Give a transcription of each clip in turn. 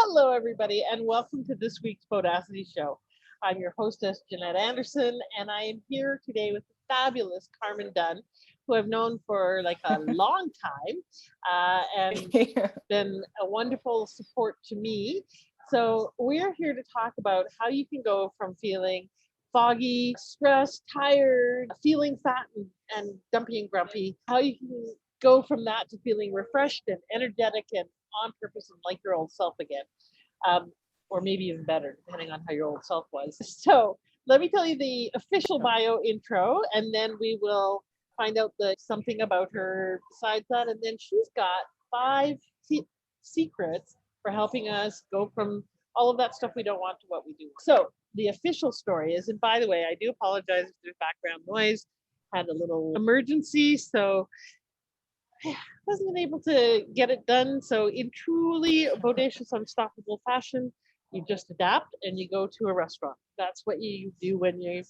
Hello, everybody, and welcome to this week's Podacity Show. I'm your hostess, Jeanette Anderson, and I am here today with the fabulous Carmen Dunn, who I've known for like a long time and been a wonderful support to me. So we're here to talk about how you can go from feeling foggy, stressed, tired, feeling fat and dumpy and grumpy, how you can go from that to feeling refreshed and energetic and on purpose and like your old self again. Or maybe even better, depending on how your old self was. So let me tell you the official bio intro, and then we will find out something about her besides that. And then she's got 5 secrets for helping us go from all of that stuff we don't want to what we do. So the official story is, and by the way, I do apologize if there's background noise, had a little emergency, so I wasn't able to get it done. So in truly bodacious, unstoppable fashion, you just adapt and you go to a restaurant. That's what you do when the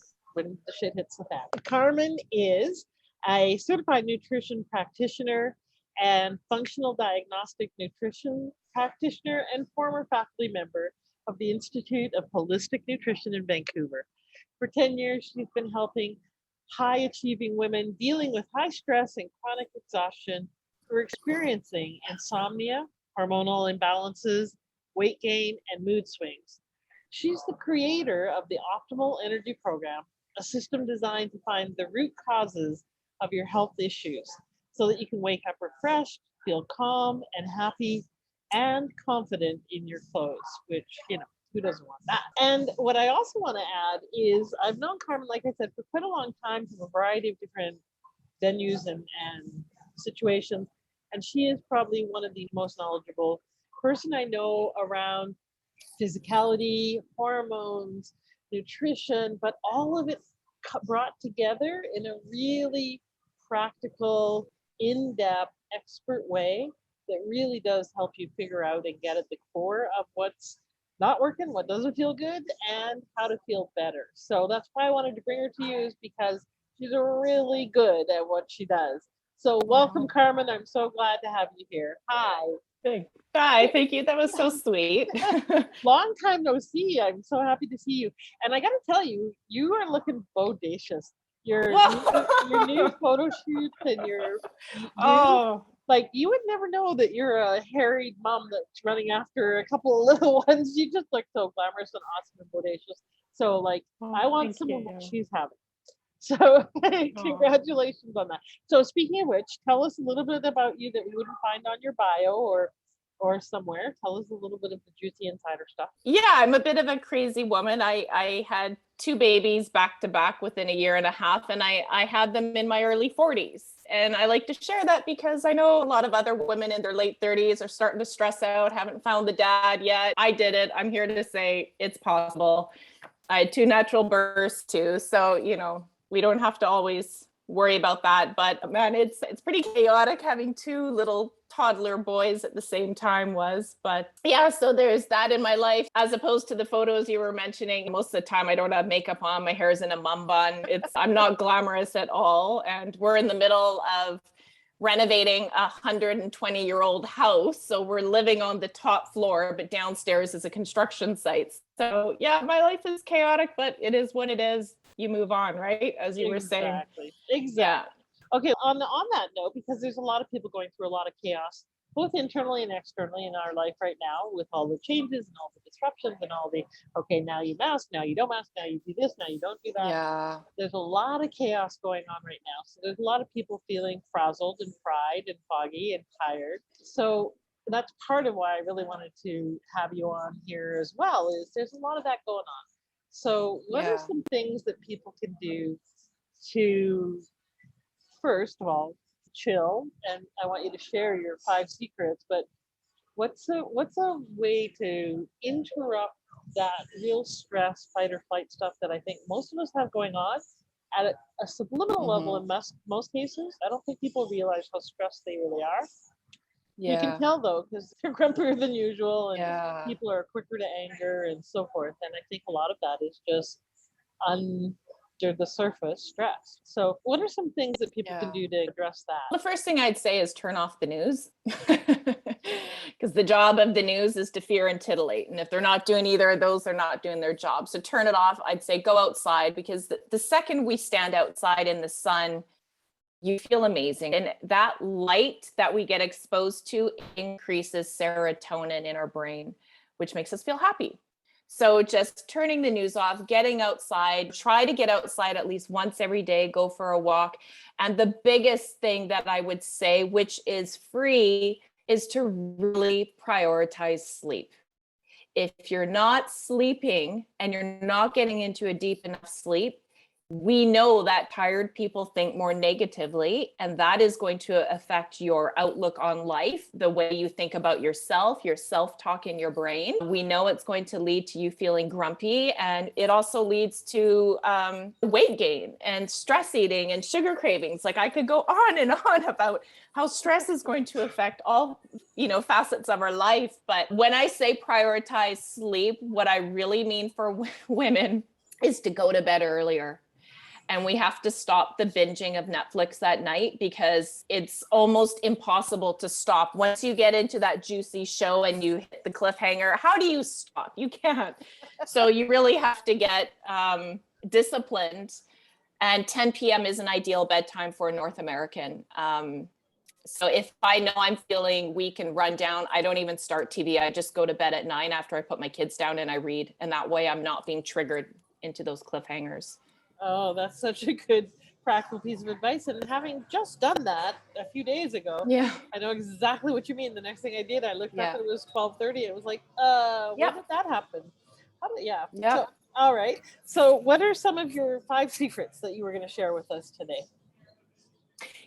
shit hits the fan. Carmen is a certified nutrition practitioner and functional diagnostic nutrition practitioner and former faculty member of the Institute of Holistic Nutrition in Vancouver. For 10 years, she's been helping high achieving women dealing with high stress and chronic exhaustion who are experiencing insomnia, hormonal imbalances, weight gain, and mood swings. She's the creator of the Optimal Energy Program, a system designed to find the root causes of your health issues so that you can wake up refreshed, feel calm and happy and confident in your clothes, which, who doesn't want that? And what I also want to add is I've known Carmen, like I said, for quite a long time from a variety of different venues and situations. And she is probably one of the most knowledgeable person I know around physicality, hormones, nutrition, but all of it brought together in a really practical, in-depth, expert way that really does help you figure out and get at the core of what's not working, what doesn't feel good, and how to feel better. So that's why I wanted to bring her to you, is because she's really good at what she does. So welcome, Carmen. I'm so glad to have you here. Hi. Hi, thank you. That was so sweet. Long time no see. I'm so happy to see you. And I got to tell you, you are looking bodacious. Your new photo shoots and your like, you would never know that you're a harried mom that's running after a couple of little ones. You just look so glamorous and awesome and bodacious. So like, I want some of what she's having. So congratulations on that. So speaking of which, tell us a little bit about you that we wouldn't find on your bio or somewhere. Tell us a little bit of the juicy insider stuff. Yeah, I'm a bit of a crazy woman. I had 2 babies back to back within a year and a half, and I had them in my early 40s. And I like to share that because I know a lot of other women in their late 30s are starting to stress out, haven't found the dad yet. I did it. I'm here to say it's possible. I had 2 natural births too. So, we don't have to always worry about that. But man, it's pretty chaotic having 2 little toddler boys at the same time But yeah, so there's that in my life, as opposed to the photos you were mentioning. Most of the time I don't have makeup on. My hair is in a mum bun. I'm not glamorous at all. And we're in the middle of renovating a 120-year-old house. So we're living on the top floor, but downstairs is a construction site. So yeah, my life is chaotic, but it is what it is. You move on, right? As you were saying. Exactly. Yeah. Okay, on that note, because there's a lot of people going through a lot of chaos, both internally and externally in our life right now, with all the changes and all the disruptions and all the, okay, now you mask, now you don't mask, now you do this, now you don't do that. Yeah. There's a lot of chaos going on right now. So there's a lot of people feeling frazzled and fried and foggy and tired. So that's part of why I really wanted to have you on here as well, is there's a lot of that going on. So what are some things that people can do to, first of all, chill? And I want you to share your 5 secrets, but what's a way to interrupt that real stress, fight or flight stuff that I think most of us have going on at a subliminal level in most cases? I don't think people realize how stressed they really are. Yeah. You can tell though, because they're grumpier than usual and people are quicker to anger and so forth. And I think a lot of that is just under the surface stress. So what are some things that people can do to address that? The first thing I'd say is turn off the news. because the job of the news is to fear and titillate. And if they're not doing either of those, they're not doing their job. So turn it off. I'd say go outside, because the second we stand outside in the sun, you feel amazing. And that light that we get exposed to increases serotonin in our brain, which makes us feel happy. So just turning the news off, getting outside, try to get outside at least once every day, go for a walk. And the biggest thing that I would say, which is free, is to really prioritize sleep. If you're not sleeping and you're not getting into a deep enough sleep, we know that tired people think more negatively, and that is going to affect your outlook on life, the way you think about yourself, your self-talk in your brain. We know it's going to lead to you feeling grumpy, and it also leads to weight gain and stress eating and sugar cravings. Like, I could go on and on about how stress is going to affect all, facets of our life. But when I say prioritize sleep, what I really mean for women is to go to bed earlier. And we have to stop the binging of Netflix at night, because it's almost impossible to stop. Once you get into that juicy show and you hit the cliffhanger, how do you stop? You can't. So you really have to get disciplined. And 10 p.m. is an ideal bedtime for a North American. So if I know I'm feeling weak and run down, I don't even start TV. I just go to bed at 9 after I put my kids down and I read. And that way I'm not being triggered into those cliffhangers. Oh, that's such a good practical piece of advice. And having just done that a few days ago, yeah, I know exactly what you mean. The next thing I did, I looked up and it was 12:30. It was like, when did that happen? So, all right. So what are some of your 5 secrets that you were going to share with us today?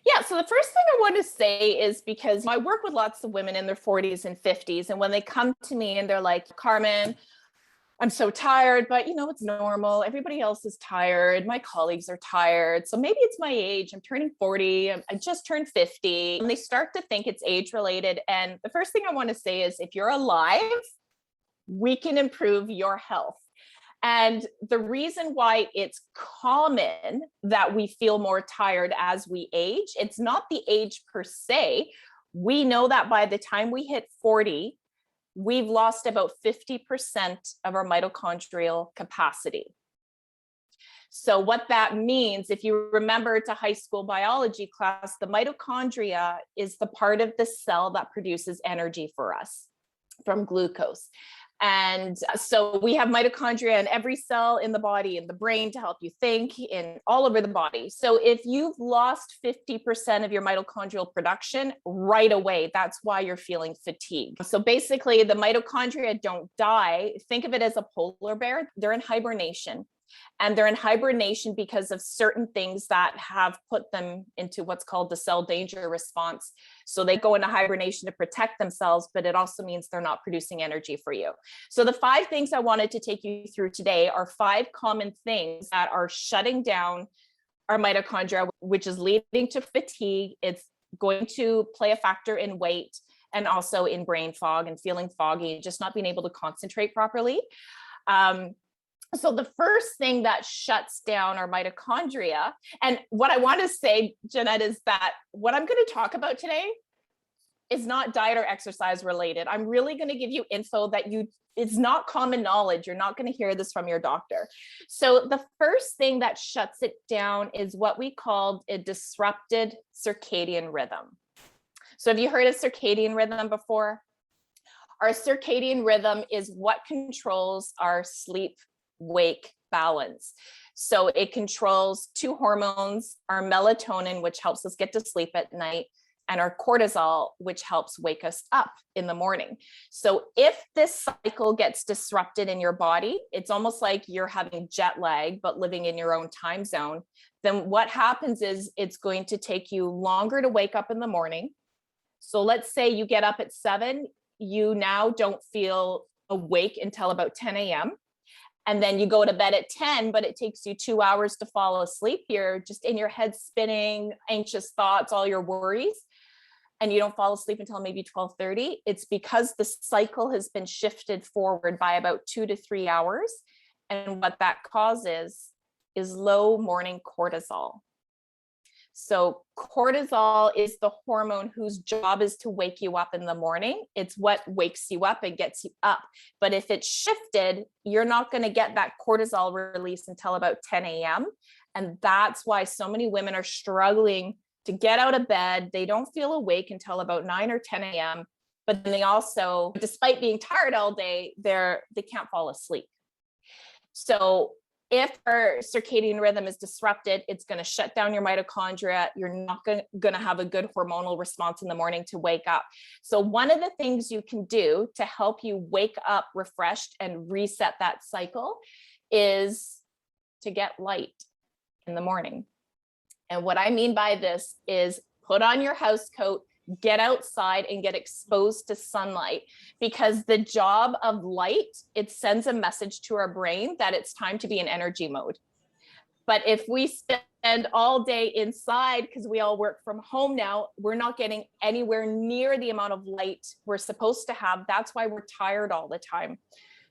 Yeah. So the first thing I want to say is, because I work with lots of women in their 40s and 50s. And when they come to me and they're like, Carmen, I'm so tired, but it's normal. Everybody else is tired. My colleagues are tired. So maybe it's my age. I'm turning 40. I just turned 50. And they start to think it's age related. And the first thing I want to say is, if you're alive, we can improve your health. And the reason why it's common that we feel more tired as we age, it's not the age per se. We know that by the time we hit 40, we've lost about 50% of our mitochondrial capacity. So what that means, if you remember to high school biology class, the mitochondria is the part of the cell that produces energy for us from glucose. And so we have mitochondria in every cell in the body, in the brain, to help you think, in all over the body. So if you've lost 50% of your mitochondrial production right away, that's why you're feeling fatigued. So basically, the mitochondria don't die. Think of it as a polar bear. They're in hibernation. And they're in hibernation because of certain things that have put them into what's called the cell danger response. So they go into hibernation to protect themselves, but it also means they're not producing energy for you. So the 5 things I wanted to take you through today are 5 common things that are shutting down our mitochondria, which is leading to fatigue. It's going to play a factor in weight and also in brain fog and feeling foggy, just not being able to concentrate properly. So the first thing that shuts down our mitochondria, and what I want to say, Jeanette, is that what I'm going to talk about today is not diet or exercise related. I'm really going to give you info that it's not common knowledge. You're not going to hear this from your doctor. So the first thing that shuts it down is what we called a disrupted circadian rhythm. So have you heard of circadian rhythm before? Our circadian rhythm is what controls our sleep wake balance. So it controls 2 hormones, our melatonin, which helps us get to sleep at night, and our cortisol, which helps wake us up in the morning. So if this cycle gets disrupted in your body, it's almost like you're having jet lag, but living in your own time zone. Then what happens is it's going to take you longer to wake up in the morning. So let's say you get up at 7, you now don't feel awake until about 10 a.m. And then you go to bed at 10, but it takes you 2 hours to fall asleep. You're just in your head spinning, anxious thoughts, all your worries, and you don't fall asleep until maybe 12:30. It's because the cycle has been shifted forward by about 2 to 3 hours. And what that causes is low morning cortisol. So cortisol is the hormone whose job is to wake you up in the morning. It's what wakes you up and gets you up. But if it's shifted, you're not going to get that cortisol release until about 10 a.m. And that's why so many women are struggling to get out of bed. They don't feel awake until about 9 or 10 a.m. But then they also, despite being tired all day, they can't fall asleep. So if our circadian rhythm is disrupted, it's going to shut down your mitochondria. You're not going to have a good hormonal response in the morning to wake up. So one of the things you can do to help you wake up refreshed and reset that cycle is to get light in the morning. And what I mean by this is put on your house coat, get outside and get exposed to sunlight, because the job of light, it sends a message to our brain that it's time to be in energy mode. But if we spend all day inside, because we all work from home now, we're not getting anywhere near the amount of light we're supposed to have. That's why we're tired all the time.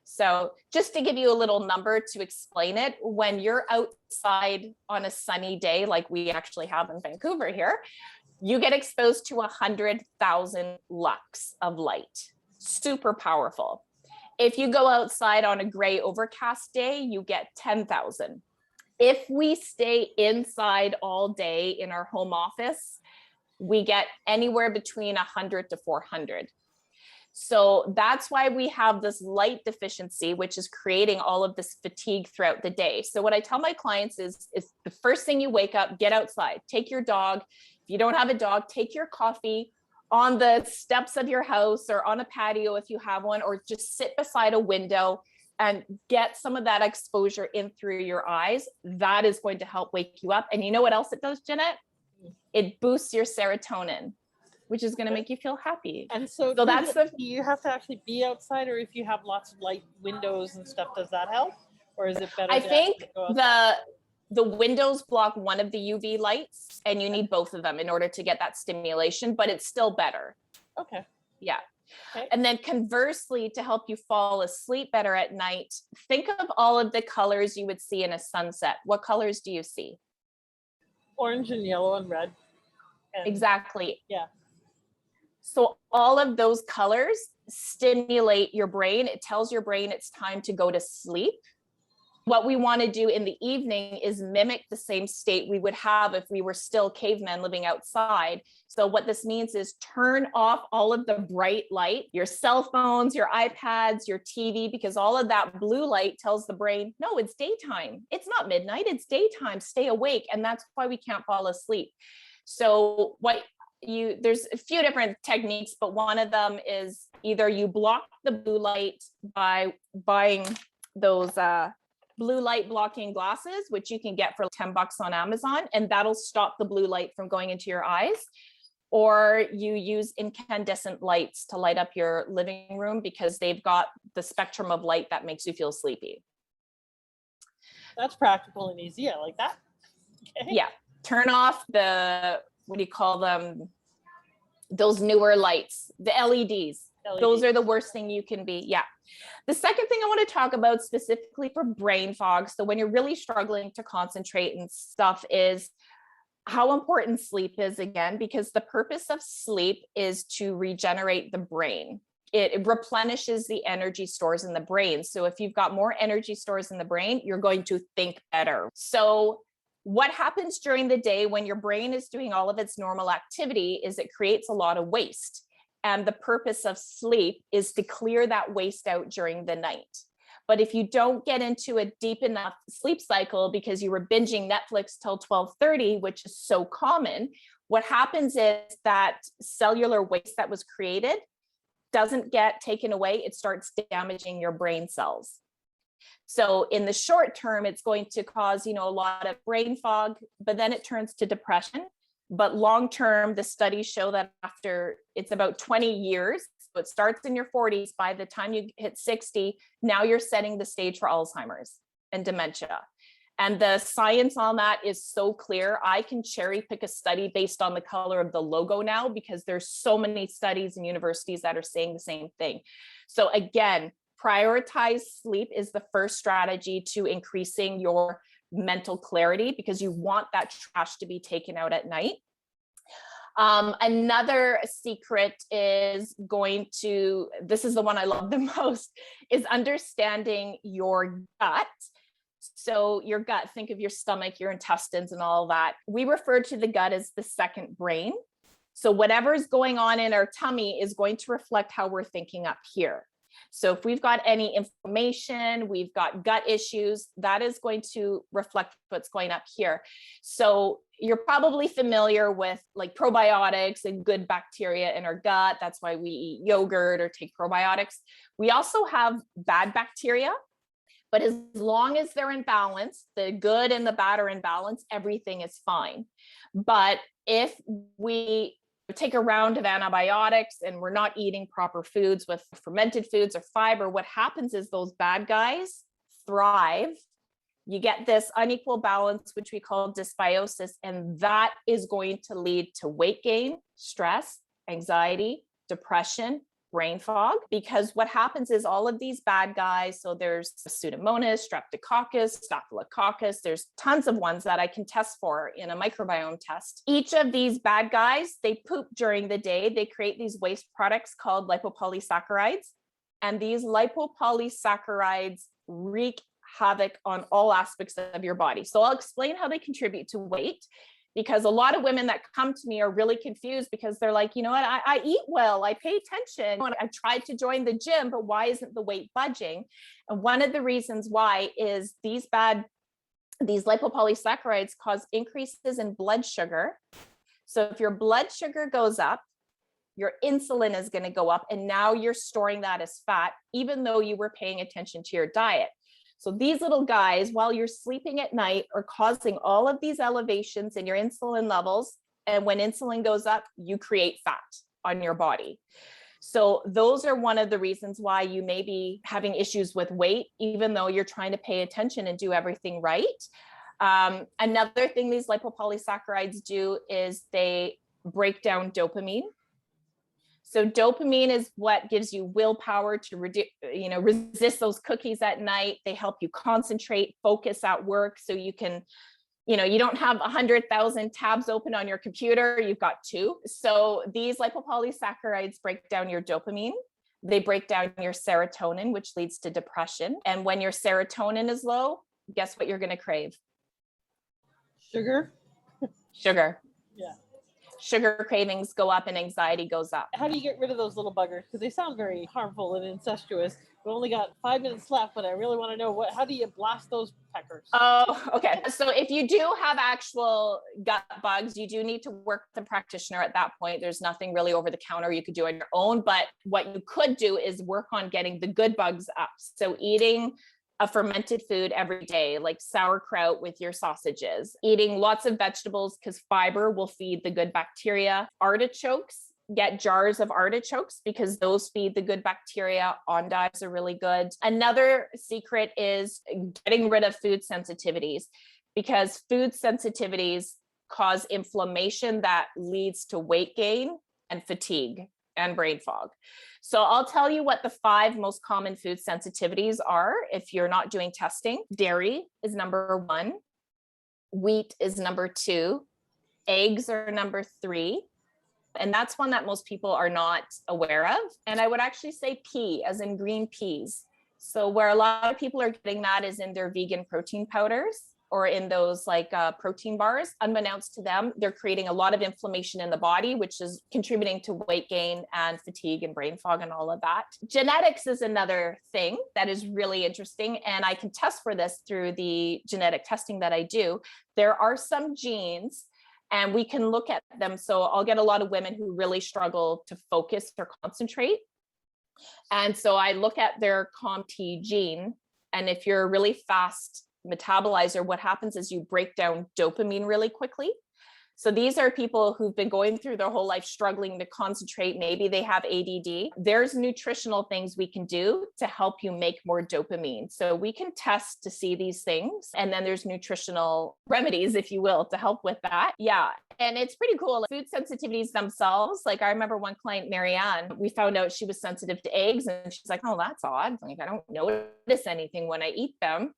So just to give you a little number to explain it, when you're outside on a sunny day, like we actually have in Vancouver here, you get exposed to 100,000 lux of light. Super powerful. If you go outside on a gray overcast day, you get 10,000. If we stay inside all day in our home office, we get anywhere between 100 to 400. So that's why we have this light deficiency, which is creating all of this fatigue throughout the day. So what I tell my clients is the first thing you wake up, get outside, take your dog. If you don't have a dog, take your coffee on the steps of your house or on a patio if you have one, or just sit beside a window and get some of that exposure in through your eyes. That is going to help wake you up. And you know what else it does, Jeanette? It boosts your serotonin, which is going to make you feel happy. And so that's you have to actually be outside, or if you have lots of light windows and stuff, does that help? Or is it better? I think the windows block one of the UV lights, and you need both of them in order to get that stimulation, but it's still better. Okay. Yeah. Okay. And then conversely, to help you fall asleep better at night, think of all of the colors you would see in a sunset. What colors do you see? Orange and yellow and red. Exactly. Yeah. So all of those colors stimulate your brain. It tells your brain it's time to go to sleep. What we want to do in the evening is mimic the same state we would have if we were still cavemen living outside. So what this means is turn off all of the bright light, your cell phones, your iPads, your TV, because all of that blue light tells the brain, no, it's daytime. It's not midnight, it's daytime. Stay awake. And that's why we can't fall asleep. So there's a few different techniques, but one of them is either you block the blue light by buying those blue light blocking glasses, which you can get for $10 on Amazon, and that'll stop the blue light from going into your eyes. Or you use incandescent lights to light up your living room, because they've got the spectrum of light that makes you feel sleepy. That's practical and easy. I like that. Okay. Yeah. Turn off the, what do you call them? Those newer lights, the LEDs. Those are the worst thing you can be. Yeah. The second thing I want to talk about specifically for brain fog, so when you're really struggling to concentrate and stuff, is how important sleep is, again, because the purpose of sleep is to regenerate the brain. It replenishes the energy stores in the brain. So if you've got more energy stores in the brain, you're going to think better. So what happens during the day when your brain is doing all of its normal activity is it creates a lot of waste. And the purpose of sleep is to clear that waste out during the night. But if you don't get into a deep enough sleep cycle because you were binging Netflix till 12:30, which is so common, what happens is that cellular waste that was created doesn't get taken away. It starts damaging your brain cells. So in the short term, it's going to cause, a lot of brain fog, but then it turns to depression. But long term, the studies show that after it's about 20 years, so it starts in your 40s, by the time you hit 60, now you're setting the stage for Alzheimer's and dementia. And the science on that is so clear. I can cherry pick a study based on the color of the logo now, because there's so many studies and universities that are saying the same thing. So again, prioritize sleep is the first strategy to increasing your mental clarity, because you want that trash to be taken out at night. Another secret is this is the one I love the most, is understanding your gut. So your gut, think of your stomach, your intestines and all that. We refer to the gut as the second brain. So whatever is going on in our tummy is going to reflect how we're thinking up here. So if we've got any inflammation, we've got gut issues, that is going to reflect what's going up here. So you're probably familiar with like probiotics and good bacteria in our gut. That's why we eat yogurt or take probiotics. We also have bad bacteria, but as long as they're in balance, the good and the bad are in balance, everything is fine. But if we take a round of antibiotics and we're not eating proper foods with fermented foods or fiber, what happens is those bad guys thrive. You get this unequal balance, which we call dysbiosis, and that is going to lead to weight gain, stress, anxiety, depression, brain fog, because what happens is all of these bad guys, so there's Pseudomonas, Streptococcus, Staphylococcus, there's tons of ones that I can test for in a microbiome test. Each of these bad guys, they poop during the day. They create these waste products called lipopolysaccharides, and these lipopolysaccharides wreak havoc on all aspects of your body. So I'll explain how they contribute to weight, because a lot of women that come to me are really confused because they're like, you know what, I eat well, I pay attention, and I tried to join the gym, but why isn't the weight budging? And one of the reasons why is these lipopolysaccharides cause increases in blood sugar. So if your blood sugar goes up, your insulin is going to go up, and now you're storing that as fat, even though you were paying attention to your diet. So these little guys, while you're sleeping at night, are causing all of these elevations in your insulin levels. And when insulin goes up, you create fat on your body. So those are one of the reasons why you may be having issues with weight, even though you're trying to pay attention and do everything right. Another thing these lipopolysaccharides do is they break down dopamine. So dopamine is what gives you willpower to resist those cookies at night. They help you concentrate, focus at work. So you can, you don't have 100,000 tabs open on your computer, you've got 2. So these lipopolysaccharides break down your dopamine. They break down your serotonin, which leads to depression. And when your serotonin is low, guess what you're going to crave? Sugar. Yeah. Sugar cravings go up and anxiety goes up. How do you get rid of those little buggers? Because they sound very harmful and incestuous. We only got 5 minutes left, but I really want to know how do you blast those peckers? Oh, okay. So if you do have actual gut bugs, you do need to work with a practitioner at that point. There's nothing really over the counter you could do on your own, but what you could do is work on getting the good bugs up. So eating a fermented food every day, like sauerkraut with your sausages, eating lots of vegetables because fiber will feed the good bacteria. Artichokes, get jars of artichokes because those feed the good bacteria. Endives are really good. Another secret is getting rid of food sensitivities, because food sensitivities cause inflammation that leads to weight gain and fatigue and brain fog. So I'll tell you what the 5 most common food sensitivities are if you're not doing testing. Dairy is number 1. Wheat is number 2. Eggs are number 3. And that's one that most people are not aware of. And I would actually say pea, as in green peas. So where a lot of people are getting that is in their vegan protein powders or in those protein bars. Unbeknownst to them, they're creating a lot of inflammation in the body, which is contributing to weight gain and fatigue and brain fog and all of that. Genetics is another thing that is really interesting. And I can test for this through the genetic testing that I do. There are some genes and we can look at them. So I'll get a lot of women who really struggle to focus or concentrate. And so I look at their COMT gene. And if you're a really fast metabolizer, what happens is you break down dopamine really quickly. So these are people who've been going through their whole life struggling to concentrate. Maybe they have ADD. There's nutritional things we can do to help you make more dopamine. So we can test to see these things. And then there's nutritional remedies, if you will, to help with that. Yeah. And it's pretty cool. Food sensitivities themselves. Like I remember one client, Marianne, we found out she was sensitive to eggs and she's like, oh, that's odd. Like, I don't notice anything when I eat them.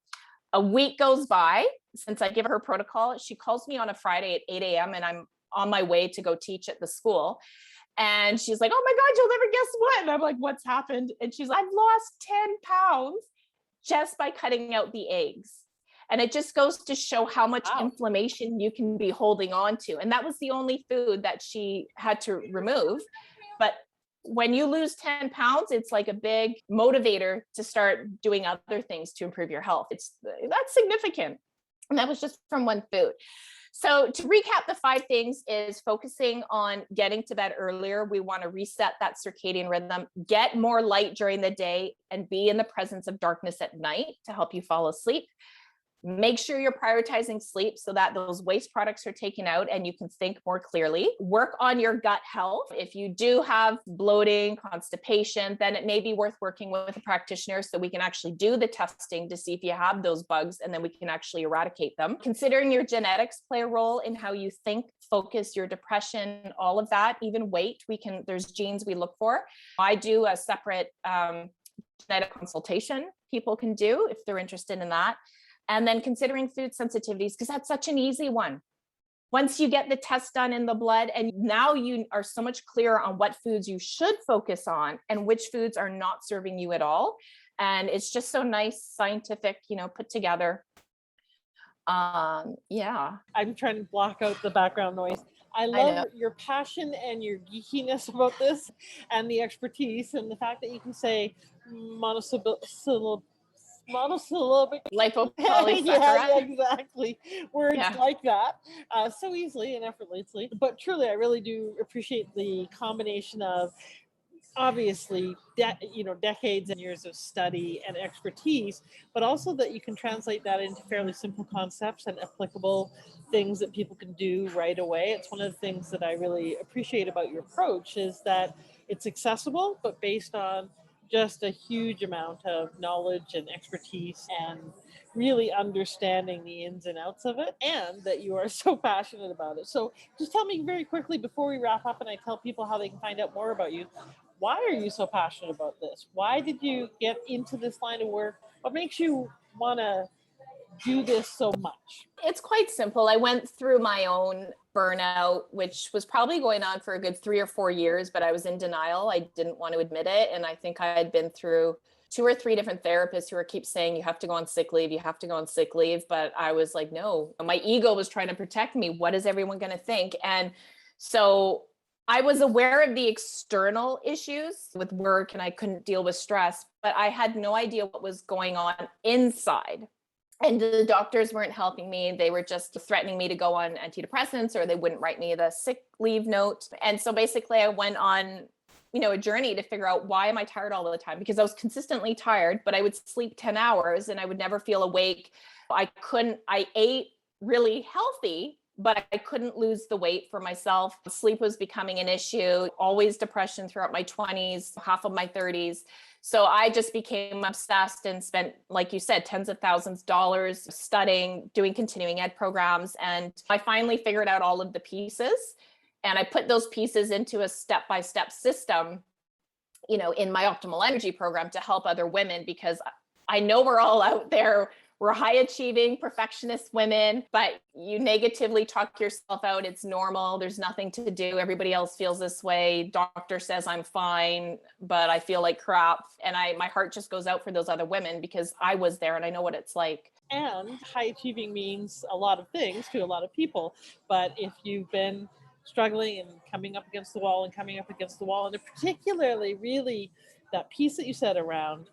A week goes by since I give her protocol. She calls me on a Friday at 8 a.m. and I'm on my way to go teach at the school. And she's like, oh my God, you'll never guess what. And I'm like, what's happened? And she's like, I've lost 10 pounds just by cutting out the eggs. And it just goes to show how much inflammation you can be holding on to. And that was the only food that she had to remove. But when you lose 10 pounds, it's like a big motivator to start doing other things to improve your health. That's significant. And that was just from one food. So to recap, the 5 things is focusing on getting to bed earlier. We want to reset that circadian rhythm, get more light during the day, and be in the presence of darkness at night to help you fall asleep. Make sure you're prioritizing sleep so that those waste products are taken out and you can think more clearly. Work on your gut health. If you do have bloating, constipation, then it may be worth working with a practitioner so we can actually do the testing to see if you have those bugs, and then we can actually eradicate them. Considering your genetics play a role in how you think, focus, your depression, all of that, even weight, there's genes we look for. I do a separate genetic consultation people can do if they're interested in that. And then considering food sensitivities, because that's such an easy one. Once you get the test done in the blood, and now you are so much clearer on what foods you should focus on and which foods are not serving you at all. And it's just so nice, scientific, put together. Yeah. I'm trying to block out the background noise. I love your passion and your geekiness about this, and the expertise, and the fact that you can say monosyllabic lipopolysaccharide. yeah, exactly. Words like that so easily and effortlessly. But truly, I really do appreciate the combination of obviously decades and years of study and expertise, but also that you can translate that into fairly simple concepts and applicable things that people can do right away. It's one of the things that I really appreciate about your approach, is that it's accessible, but based on just a huge amount of knowledge and expertise, and really understanding the ins and outs of it, and that you are so passionate about it. So just tell me very quickly before we wrap up and I tell people how they can find out more about you, why are you so passionate about this? Why did you get into this line of work? What makes you want to do this so much? It's quite simple. I went through my own burnout, which was probably going on for a good 3 or 4 years, but I was in denial. I didn't want to admit it. And I think I had been through 2 or 3 different therapists who keep saying, you have to go on sick leave, you have to go on sick leave. But I was like, no, my ego was trying to protect me. What is everyone going to think? And so I was aware of the external issues with work, and I couldn't deal with stress, but I had no idea what was going on inside. And the doctors weren't helping me. They were just threatening me to go on antidepressants, or they wouldn't write me the sick leave note. And so basically I went on, a journey to figure out, why am I tired all the time? Because I was consistently tired, but I would sleep 10 hours and I would never feel awake. I ate really healthy, but I couldn't lose the weight for myself. Sleep was becoming an issue, always depression throughout my 20s, half of my 30s. So I just became obsessed and spent, like you said, tens of thousands of dollars studying, doing continuing ed programs. And I finally figured out all of the pieces, and I put those pieces into a step-by-step system, in my Optimal Energy program to help other women, because I know we're all out there. We're high achieving perfectionist women, but you negatively talk yourself out. It's normal. There's nothing to do. Everybody else feels this way. Doctor says I'm fine, but I feel like crap. And my heart just goes out for those other women, because I was there and I know what it's like. And high achieving means a lot of things to a lot of people. But if you've been struggling and coming up against the wall, and particularly really that piece that you said around,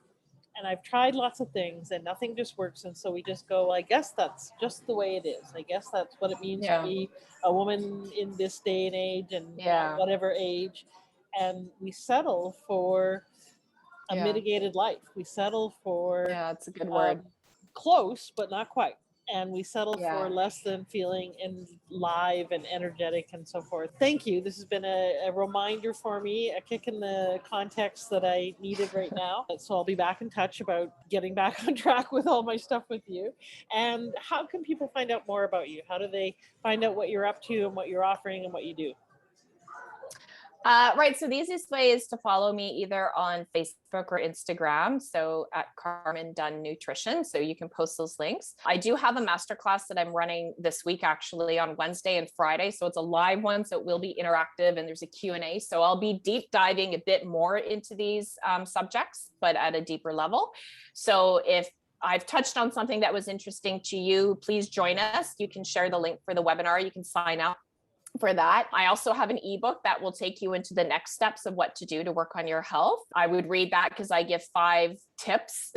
and I've tried lots of things and nothing just works. And so we just go, I guess that's just the way it is. I guess that's what it means to be a woman in this day and age, and whatever age. And we settle for a mitigated life. We settle for, it's a good word, close, but not quite. And we settle for less than feeling live and energetic and so forth. Thank you. This has been a reminder for me, a kick in the context that I needed right now. So I'll be back in touch about getting back on track with all my stuff with you. And how can people find out more about you? How do they find out what you're up to and what you're offering and what you do? Right. So the easiest way is to follow me either on Facebook or Instagram. So at Carmen Dunn Nutrition. So you can post those links. I do have a masterclass that I'm running this week, actually on Wednesday and Friday. So it's a live one. So it will be interactive and there's a Q&A. So I'll be deep diving a bit more into these subjects, but at a deeper level. So if I've touched on something that was interesting to you, please join us. You can share the link for the webinar. You can sign up for that. I also have an ebook that will take you into the next steps of what to do to work on your health. I would read that because I give 5 tips.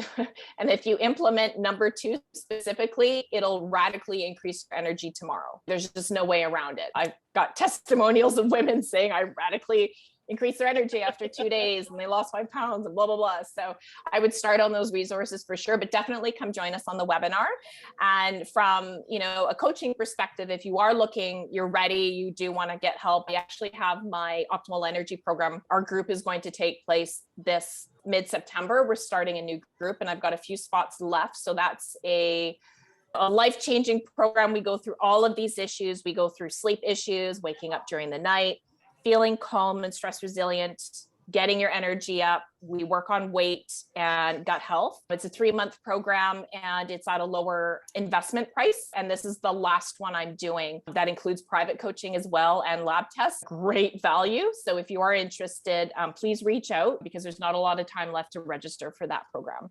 And if you implement number 2 specifically, it'll radically increase your energy tomorrow. There's just no way around it. I've got testimonials of women saying I radically increase their energy after 2 days and they lost 5 pounds and blah, blah, blah. So I would start on those resources for sure, but definitely come join us on the webinar. And from, a coaching perspective, if you are looking, you're ready, you do want to get help, I actually have my Optimal Energy program. Our group is going to take place this mid-September. We're starting a new group and I've got a few spots left. So that's a life-changing program. We go through all of these issues. We go through sleep issues, waking up during the night, feeling calm and stress resilient, getting your energy up. We work on weight and gut health. It's a 3-month program and it's at a lower investment price. And this is the last one I'm doing. That includes private coaching as well and lab tests. Great value. So if you are interested, please reach out because there's not a lot of time left to register for that program.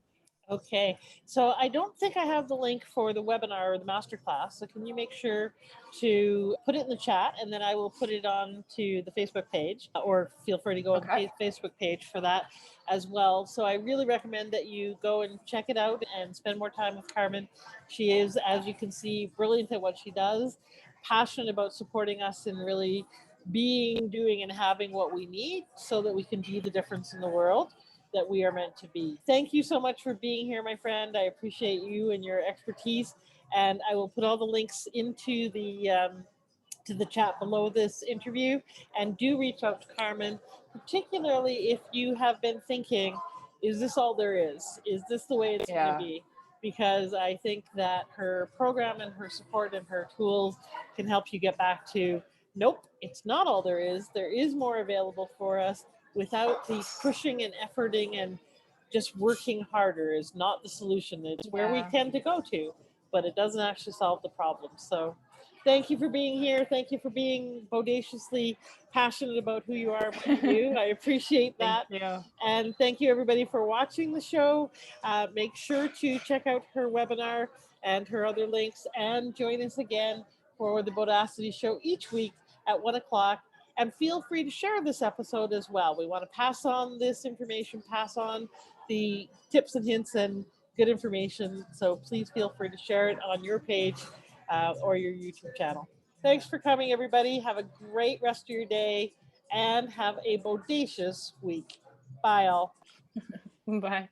Okay, so I don't think I have the link for the webinar or the masterclass. So can you make sure to put it in the chat and then I will put it on to the Facebook page, or feel free to go on the Facebook page for that as well. So I really recommend that you go and check it out and spend more time with Carmen. She is, as you can see, brilliant at what she does, passionate about supporting us in really being, doing, and having what we need so that we can be the difference in the world that we are meant to be. Thank you so much for being here, my friend. I appreciate you and your expertise. And I will put all the links into the to the chat below this interview. And do reach out to Carmen, particularly if you have been thinking, is this all there is? Is this the way it's going to be? Because I think that her program and her support and her tools can help you get back to, nope, it's not all there is. There is more available for us. Without the pushing and efforting and just working harder is not the solution. It's where we tend to go to, but it doesn't actually solve the problem. So thank you for being here. Thank you for being bodaciously passionate about who you are and what you do. I appreciate that. Thank you. And thank you everybody for watching the show. Make sure to check out her webinar and her other links and join us again for the Bodacity Show each week at 1 o'clock. And feel free to share this episode as well. We want to pass on this information, pass on the tips and hints and good information. So please feel free to share it on your page or your YouTube channel. Thanks for coming, everybody. Have a great rest of your day and have a bodacious week. Bye, all. Bye.